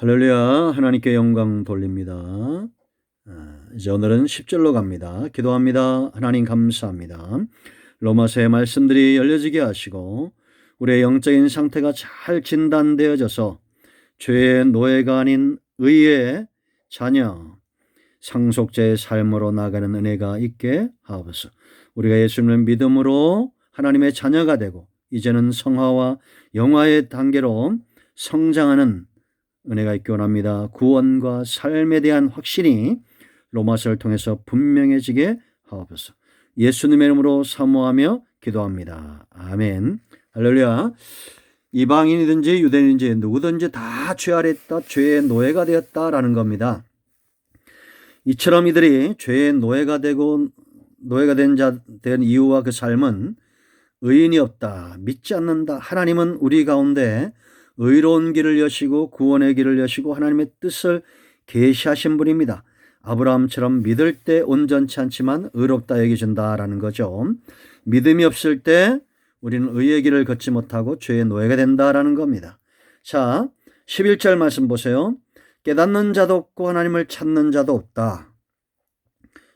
할렐루야. 하나님께 영광 돌립니다. 이제 오늘은 10절로 갑니다. 기도합니다. 하나님 감사합니다. 로마서의 말씀들이 열려지게 하시고 우리의 영적인 상태가 잘 진단되어져서 죄의 노예가 아닌 의의 자녀, 상속자의 삶으로 나가는 은혜가 있게 하옵소서. 우리가 예수님을 믿음으로 하나님의 자녀가 되고 이제는 성화와 영화의 단계로 성장하는 은혜가 있기 원합니다. 구원과 삶에 대한 확신이 로마서를 통해서 분명해지게 하옵소서. 예수님의 이름으로 사모하며 기도합니다. 아멘. 할렐루야. 이방인이든지 유대인이든지 누구든지 다 죄 아래 있다, 죄의 노예가 되었다라는 겁니다. 이처럼 이들이 죄의 노예가 된 이유와 그 삶은 의인이 없다, 믿지 않는다. 하나님은 우리 가운데 의로운 길을 여시고 구원의 길을 여시고 하나님의 뜻을 계시하신 분입니다. 아브라함처럼 믿을 때 온전치 않지만 의롭다 여겨진다라는 거죠. 믿음이 없을 때 우리는 의의 길을 걷지 못하고 죄의 노예가 된다라는 겁니다. 자, 11절 말씀 보세요. 깨닫는 자도 없고 하나님을 찾는 자도 없다.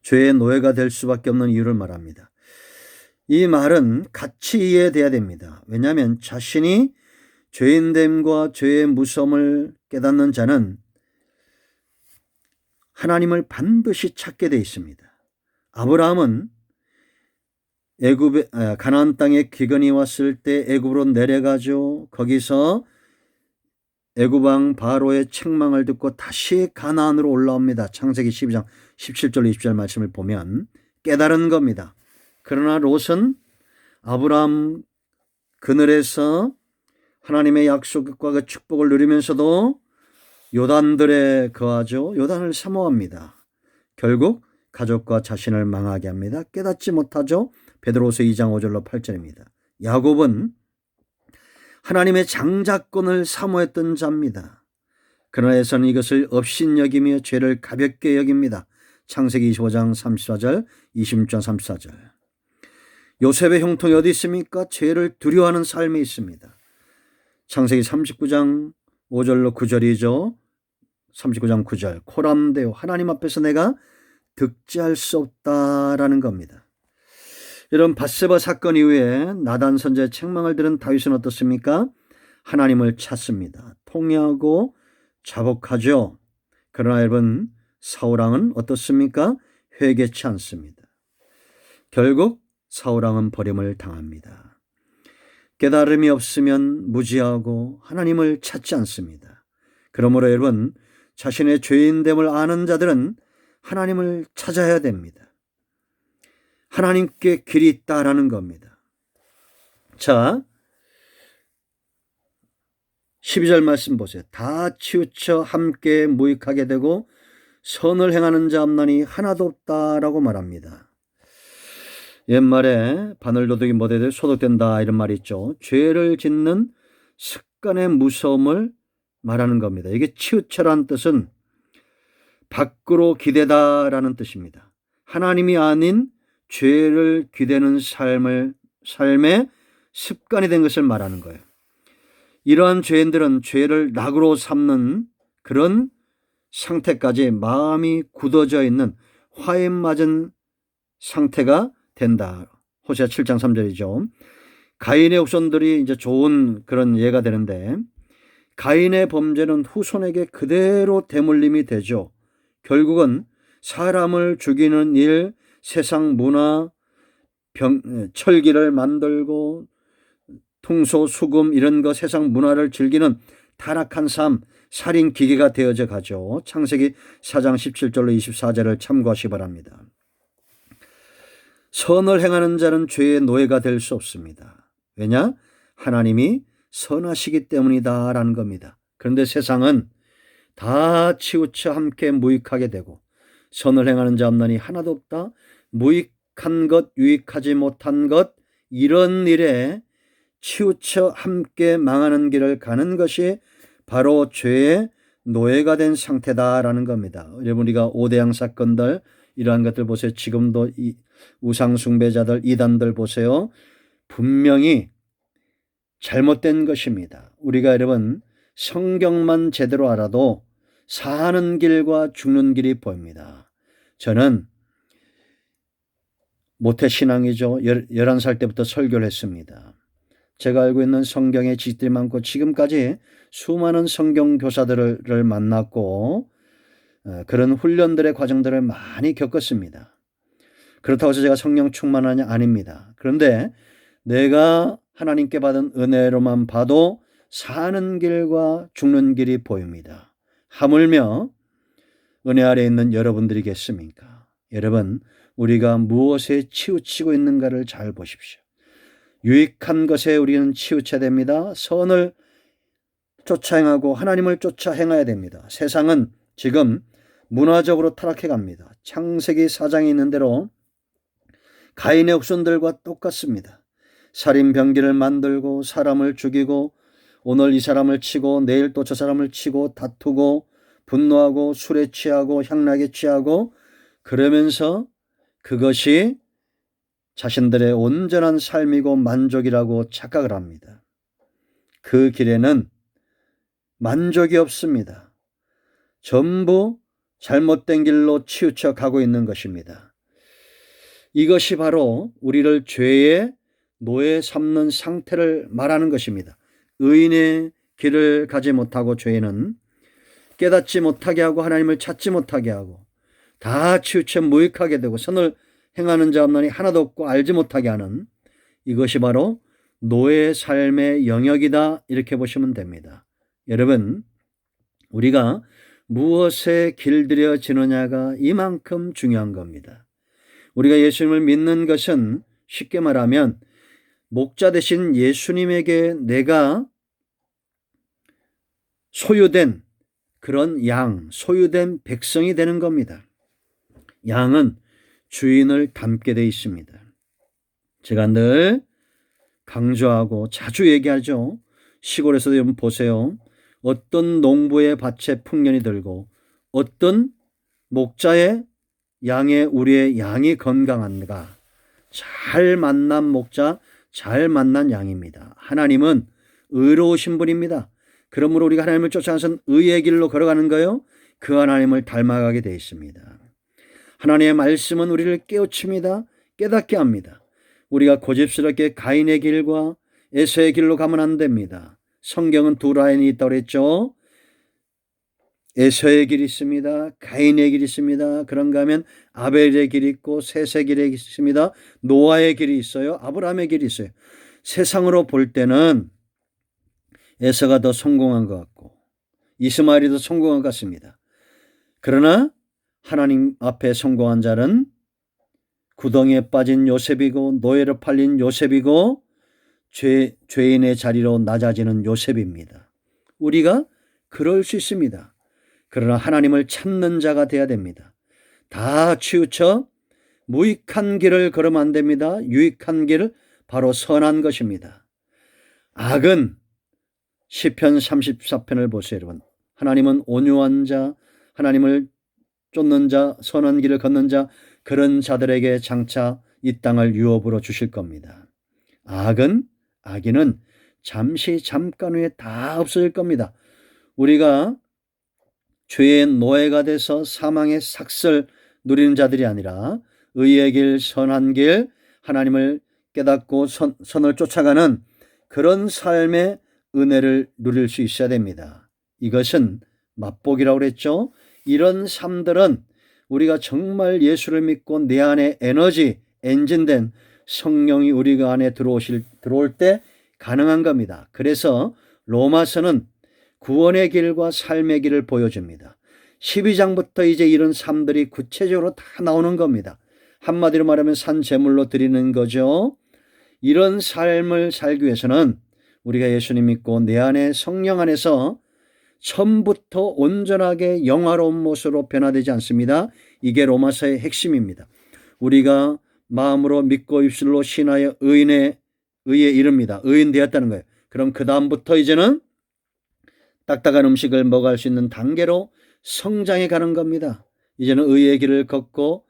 죄의 노예가 될 수밖에 없는 이유를 말합니다. 이 말은 같이 이해돼야 됩니다. 왜냐하면 자신이 죄인됨과 죄의 무서움을 깨닫는 자는 하나님을 반드시 찾게 되어 있습니다. 아브라함은 가나안 땅에 기근이 왔을 때 애굽으로 내려가죠. 거기서 애굽 왕 바로의 책망을 듣고 다시 가나안으로 올라옵니다. 창세기 12장 17절 20절 말씀을 보면 깨달은 겁니다. 그러나 롯은 아브라함 그늘에서 하나님의 약속과 그 축복을 누리면서도 요단들에 거하죠. 요단을 사모합니다. 결국 가족과 자신을 망하게 합니다. 깨닫지 못하죠. 베드로서 2장 5절로 8절입니다. 야곱은 하나님의 장자권을 사모했던 자입니다. 그러나 에서는 이것을 업신여기며 죄를 가볍게 여깁니다. 창세기 25장 34절 26장 34절. 요셉의 형통이 어디 있습니까? 죄를 두려워하는 삶이 있습니다. 창세기 39장 5절로 9절이죠. 39장 9절. 코람되어 하나님 앞에서 내가 득지할 수 없다라는 겁니다. 이런 밧세바 사건 이후에 나단 선지자의 책망을 들은 다윗은 어떻습니까? 하나님을 찾습니다. 통회하고 자복하죠. 그러나 여러분, 사울왕은 어떻습니까? 회개치 않습니다. 결국 사울왕은 버림을 당합니다. 깨달음이 없으면 무지하고 하나님을 찾지 않습니다. 그러므로 여러분, 자신의 죄인됨을 아는 자들은 하나님을 찾아야 됩니다. 하나님께 길이 있다라는 겁니다. 자, 12절 말씀 보세요. 다 치우쳐 함께 무익하게 되고 선을 행하는 자 없나니 하나도 없다라고 말합니다. 옛말에 바늘도둑이 못해도 소독된다 이런 말이 있죠. 죄를 짓는 습관의 무서움을 말하는 겁니다. 이게 치우쳐라는 뜻은 밖으로 기대다라는 뜻입니다. 하나님이 아닌 죄를 기대는 삶의 습관이 된 것을 말하는 거예요. 이러한 죄인들은 죄를 낙으로 삼는 그런 상태까지 마음이 굳어져 있는 화에 맞은 상태가 된다. 호세아 7장 3절이죠. 가인의 후손들이 이제 좋은 그런 예가 되는데 가인의 범죄는 후손에게 그대로 대물림이 되죠. 결국은 사람을 죽이는 일, 세상 문화, 철기를 만들고 퉁소, 수금 이런 거 세상 문화를 즐기는 타락한 삶, 살인 기계가 되어져 가죠. 창세기 4장 17절로 24절을 참고하시 바랍니다. 선을 행하는 자는 죄의 노예가 될 수 없습니다. 왜냐? 하나님이 선하시기 때문이다라는 겁니다. 그런데 세상은 다 치우쳐 함께 무익하게 되고 선을 행하는 자 없나니 하나도 없다. 무익한 것, 유익하지 못한 것 이런 일에 치우쳐 함께 망하는 길을 가는 것이 바로 죄의 노예가 된 상태다라는 겁니다. 여러분 우리가 오대양 사건들 이러한 것들 보세요. 지금도 이 우상 숭배자들 이단들 보세요. 분명히 잘못된 것입니다. 우리가 여러분 성경만 제대로 알아도 사는 길과 죽는 길이 보입니다. 저는 모태신앙이죠. 11살 때부터 설교를 했습니다. 제가 알고 있는 성경의 지식들이 많고 지금까지 수많은 성경교사들을 만났고 그런 훈련들의 과정들을 많이 겪었습니다. 그렇다고 해서 제가 성령 충만하냐? 아닙니다. 그런데 내가 하나님께 받은 은혜로만 봐도 사는 길과 죽는 길이 보입니다. 하물며 은혜 아래 있는 여러분들이겠습니까? 여러분, 우리가 무엇에 치우치고 있는가를 잘 보십시오. 유익한 것에 우리는 치우쳐야 됩니다. 선을 쫓아 행하고 하나님을 쫓아 행해야 됩니다. 세상은 지금 문화적으로 타락해 갑니다. 창세기 4장에 있는 대로 가인의 후손들과 똑같습니다. 살인병기를 만들고 사람을 죽이고 오늘 이 사람을 치고 내일 또 저 사람을 치고 다투고 분노하고 술에 취하고 향락에 취하고 그러면서 그것이 자신들의 온전한 삶이고 만족이라고 착각을 합니다. 그 길에는 만족이 없습니다. 전부 잘못된 길로 치우쳐 가고 있는 것입니다. 이것이 바로 우리를 죄의 노예 삼는 상태를 말하는 것입니다. 의인의 길을 가지 못하고 죄는 깨닫지 못하게 하고 하나님을 찾지 못하게 하고 다 치우쳐 무익하게 되고 선을 행하는 자 없나니 하나도 없고 알지 못하게 하는 이것이 바로 노예의 삶의 영역이다 이렇게 보시면 됩니다. 여러분, 우리가 무엇에 길들여지느냐가 이만큼 중요한 겁니다. 우리가 예수님을 믿는 것은 쉽게 말하면 목자 되신 예수님에게 내가 소유된 그런 양, 소유된 백성이 되는 겁니다. 양은 주인을 닮게 되어 있습니다. 제가 늘 강조하고 자주 얘기하죠. 시골에서도 여러분 보세요. 어떤 농부의 밭에 풍년이 들고 어떤 목자의 양의 우리의 양이 건강한가. 잘 만난 목자, 잘 만난 양입니다. 하나님은 의로우신 분입니다. 그러므로 우리가 하나님을 쫓아가서 의의 길로 걸어가는 거요. 그 하나님을 닮아가게 되어 있습니다. 하나님의 말씀은 우리를 깨우칩니다. 깨닫게 합니다. 우리가 고집스럽게 가인의 길과 에서의 길로 가면 안 됩니다. 성경은 두 라인이 있다고 그랬죠. 에서의 길이 있습니다. 가인의 길이 있습니다. 그런가 하면 아벨의 길이 있고 셋의 길이 있습니다. 노아의 길이 있어요. 아브라함의 길이 있어요. 세상으로 볼 때는 에서가 더 성공한 것 같고 이스마엘이 더 성공한 것 같습니다. 그러나 하나님 앞에 성공한 자는 구덩이에 빠진 요셉이고 노예로 팔린 요셉이고 죄인의 자리로 낮아지는 요셉입니다. 우리가 그럴 수 있습니다. 그러나 하나님을 찾는 자가 돼야 됩니다. 다 치우쳐 무익한 길을 걸으면 안 됩니다. 유익한 길을 바로 선한 것입니다. 악은 시편 34편을 보세요, 여러분. 하나님은 온유한 자, 하나님을 쫓는 자, 선한 길을 걷는 자, 그런 자들에게 장차 이 땅을 유업으로 주실 겁니다. 악인은 잠시 잠깐 후에 다 없어질 겁니다. 우리가 죄의 노예가 돼서 사망의 삭슬 누리는 자들이 아니라 의의 길, 선한 길, 하나님을 깨닫고 선을 쫓아가는 그런 삶의 은혜를 누릴 수 있어야 됩니다. 이것은 맛복이라고 그랬죠. 이런 삶들은 우리가 정말 예수를 믿고 내 안에 에너지, 엔진된 성령이 우리가 안에 들어올 때 가능한 겁니다. 그래서 로마서는 구원의 길과 삶의 길을 보여줍니다. 12장부터 이제 이런 삶들이 구체적으로 다 나오는 겁니다. 한마디로 말하면 산제물로 드리는 거죠. 이런 삶을 살기 위해서는 우리가 예수님 믿고 내 안에 성령 안에서 처음부터 온전하게 영화로운 모습으로 변화되지 않습니다. 이게 로마서의 핵심입니다. 우리가 마음으로 믿고 입술로 신하여 의에 이릅니다. 의인 되었다는 거예요. 그럼 그 다음부터 이제는 딱딱한 음식을 먹을 수 있는 단계로 성장해 가는 겁니다. 이제는 의의 길을 걷고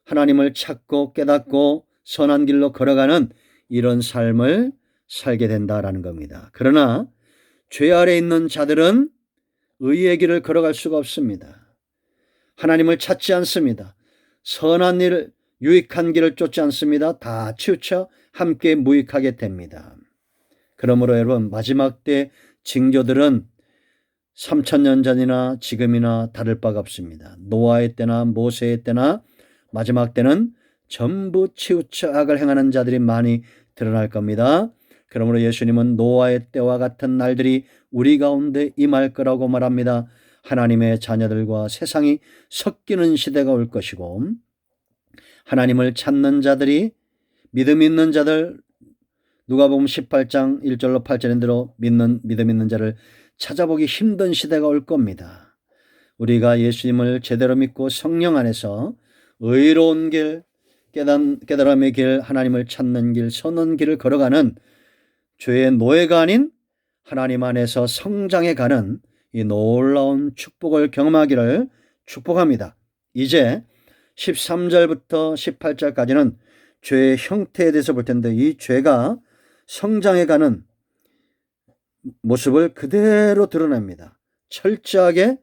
하나님을 찾고 깨닫고 선한 길로 걸어가는 이런 삶을 살게 된다라는 겁니다. 그러나 죄 아래 있는 자들은 의의 길을 걸어갈 수가 없습니다. 하나님을 찾지 않습니다. 선한 일, 유익한 길을 쫓지 않습니다. 다 치우쳐 함께 무익하게 됩니다. 그러므로 여러분, 마지막 때 징조들은 3000년 전이나 지금이나 다를 바가 없습니다. 노아의 때나 모세의 때나 마지막 때는 전부 치우쳐 악을 행하는 자들이 많이 드러날 겁니다. 그러므로 예수님은 노아의 때와 같은 날들이 우리 가운데 임할 거라고 말합니다. 하나님의 자녀들과 세상이 섞이는 시대가 올 것이고, 하나님을 찾는 자들이, 믿음 있는 자들, 누가복음 18장 1절로 8절인대로 믿음 있는 자를 찾아보기 힘든 시대가 올 겁니다. 우리가 예수님을 제대로 믿고 성령 안에서 의로운 길, 깨달음의 길, 하나님을 찾는 길, 선한 길을 걸어가는 죄의 노예가 아닌 하나님 안에서 성장해 가는 이 놀라운 축복을 경험하기를 축복합니다. 이제 13절부터 18절까지는 죄의 형태에 대해서 볼 텐데, 이 죄가 성장해 가는 모습을 그대로 드러냅니다. 철저하게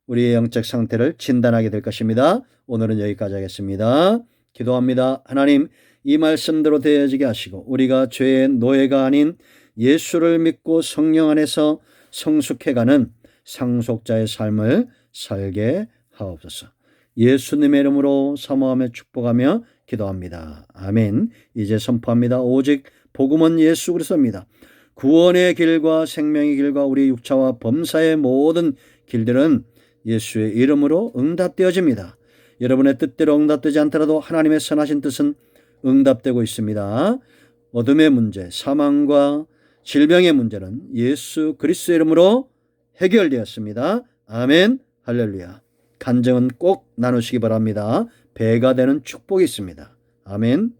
우리의 영적 상태를 진단하게 될 것입니다. 오늘은 여기까지 하겠습니다. 기도합니다. 하나님, 이 말씀대로 되어지게 하시고 우리가 죄의 노예가 아닌 예수를 믿고 성령 안에서 성숙해가는 상속자의 삶을 살게 하옵소서. 예수님의 이름으로 사모하며 축복하며 기도합니다. 아멘. 이제 선포합니다. 오직 복음은 예수 그리스도입니다. 구원의 길과 생명의 길과 우리 육체와 범사의 모든 길들은 예수의 이름으로 응답되어집니다. 여러분의 뜻대로 응답되지 않더라도 하나님의 선하신 뜻은 응답되고 있습니다. 어둠의 문제, 사망과 질병의 문제는 예수 그리스도의 이름으로 해결되었습니다. 아멘. 할렐루야. 간증은 꼭 나누시기 바랍니다. 배가 되는 축복이 있습니다. 아멘.